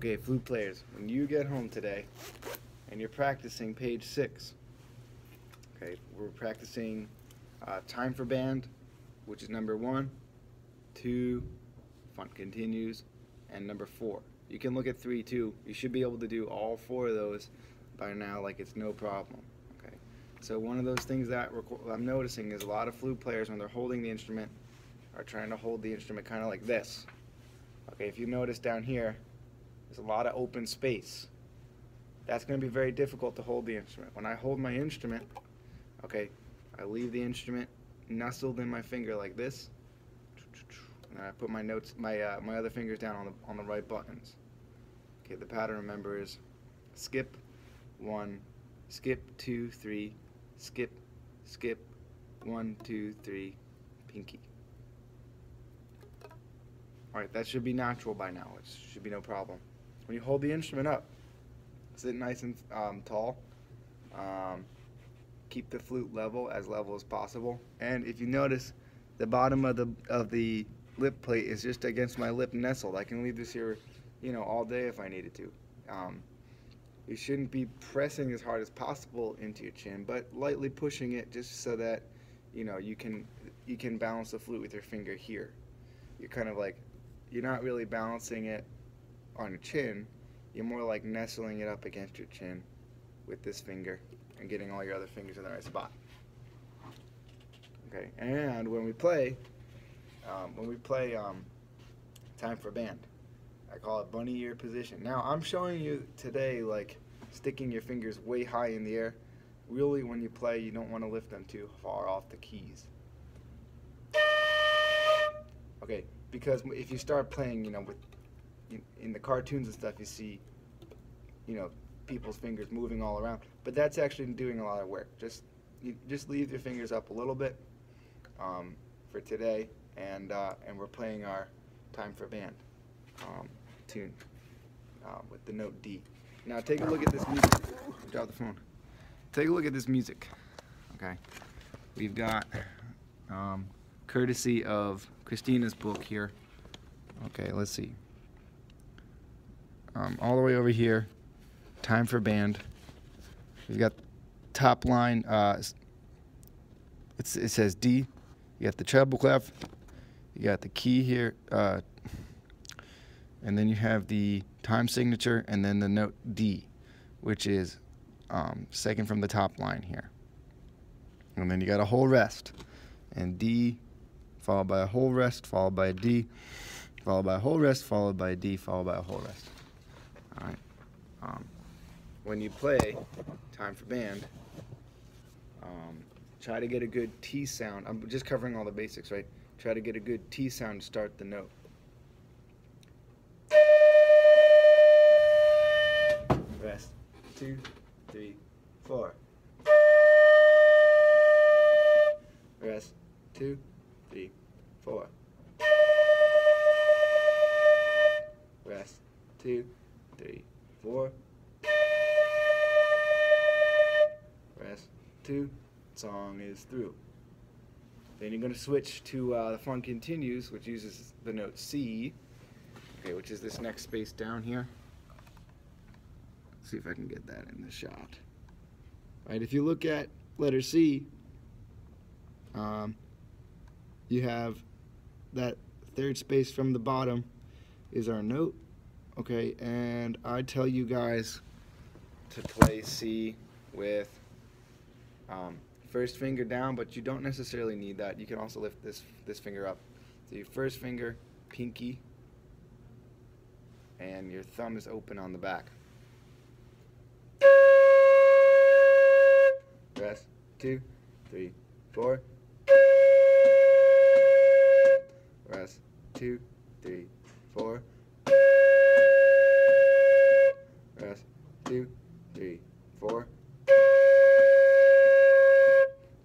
Okay, flute players, when you get home today and you're practicing page 6, okay, we're practicing time for band, which is number 1, 2, fun continues, and number 4. You can look at 3 too. You should be able to do all 4 of those by now, like it's no problem. Okay, so one of those things that I'm noticing is a lot of flute players, when they're holding the instrument, are trying to hold the instrument kind of like this. Okay, if you notice down here, there's a lot of open space. That's going to be very difficult to hold the instrument. When I hold my instrument, okay, I leave the instrument nestled in my finger like this, and I put my notes, my other fingers down on the right buttons. Okay, the pattern, remember, is skip 1, skip 2, 3, skip, skip 1, 2, 3, pinky. Alright, that should be natural by now. It should be no problem. When you hold the instrument up, sit nice and tall. Keep the flute level as possible. And if you notice, the bottom of the lip plate is just against my lip nestled. I can leave this here, all day if I needed to. You shouldn't be pressing as hard as possible into your chin, but lightly pushing it just so that you can balance the flute with your finger here. You're kind of like, you're not really balancing it on your chin, you're more like nestling it up against your chin with this finger and getting all your other fingers in the right spot. Okay, and when we play time for band, I call it bunny ear position. Now I'm showing you today like sticking your fingers way high in the air. Really, when you play, you don't want to lift them too far off the keys. Okay, because if you start playing, in the cartoons and stuff, you see, people's fingers moving all around, but that's actually doing a lot of work. Just leave your fingers up a little bit for today, and we're playing our time for band tune with the note D. Now take a look at this music. Drop the phone. Take a look at this music. Okay, we've got courtesy of Christina's book here. Okay, let's see. All the way over here, time for band. We've got top line. It says D. You got the treble clef. You got the key here, and then you have the time signature, and then the note D, which is second from the top line here. And then you got a whole rest, and D, followed by a whole rest, followed by a D, followed by a whole rest, followed by a D, followed by a whole rest. All right. When you play time for band, try to get a good T sound. I'm just covering all the basics, right? Try to get a good T sound to start the note. Rest 2, 3, 4. Rest 2, 3, 4. Rest 2, 3, 4. Rest 2. Song is through. Then you're going to switch to the fun continues, which uses the note C. Okay, which is this next space down here. Let's see if I can get that in the shot. All right, if you look at letter C, you have that third space from the bottom is our note. Okay, and I tell you guys to play C with first finger down, but you don't necessarily need that. You can also lift this finger up. So your first finger, pinky, and your thumb is open on the back. Rest 2, 3, 4. Rest 2, 3, 4. Rest 2, 3, 4.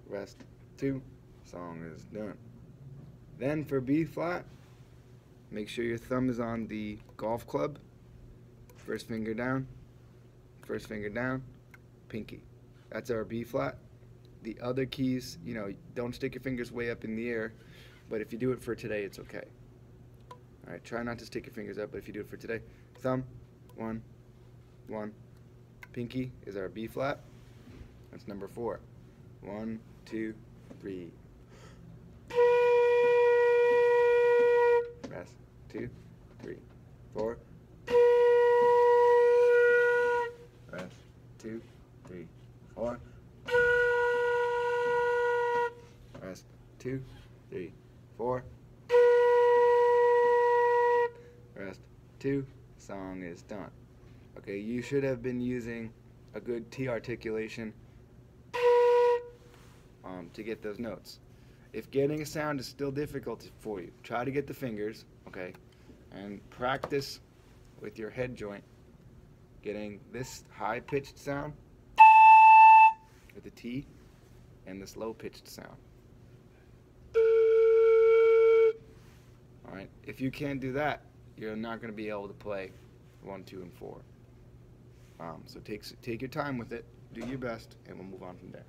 Rest 2. Song is done. Then for B flat, make sure your thumb is on the golf club. First finger down, pinky. That's our B flat. The other keys, don't stick your fingers way up in the air, but if you do it for today, it's okay. All right, try not to stick your fingers up, but if you do it for today, thumb, 1, 1. Pinky is our B flat. That's number 4. 1, 2, 3. Rest. 2, 3, 4. Rest. 2, 3, 4. Rest. 2, 3, 4. Rest. 2. Song is done. Okay, you should have been using a good T articulation to get those notes. If getting a sound is still difficult for you, try to get the fingers, okay, and practice with your head joint getting this high-pitched sound with the T and this low-pitched sound. Alright, if you can't do that, you're not going to be able to play 1, 2, and 4. So take your time with it, do your best, and we'll move on from there.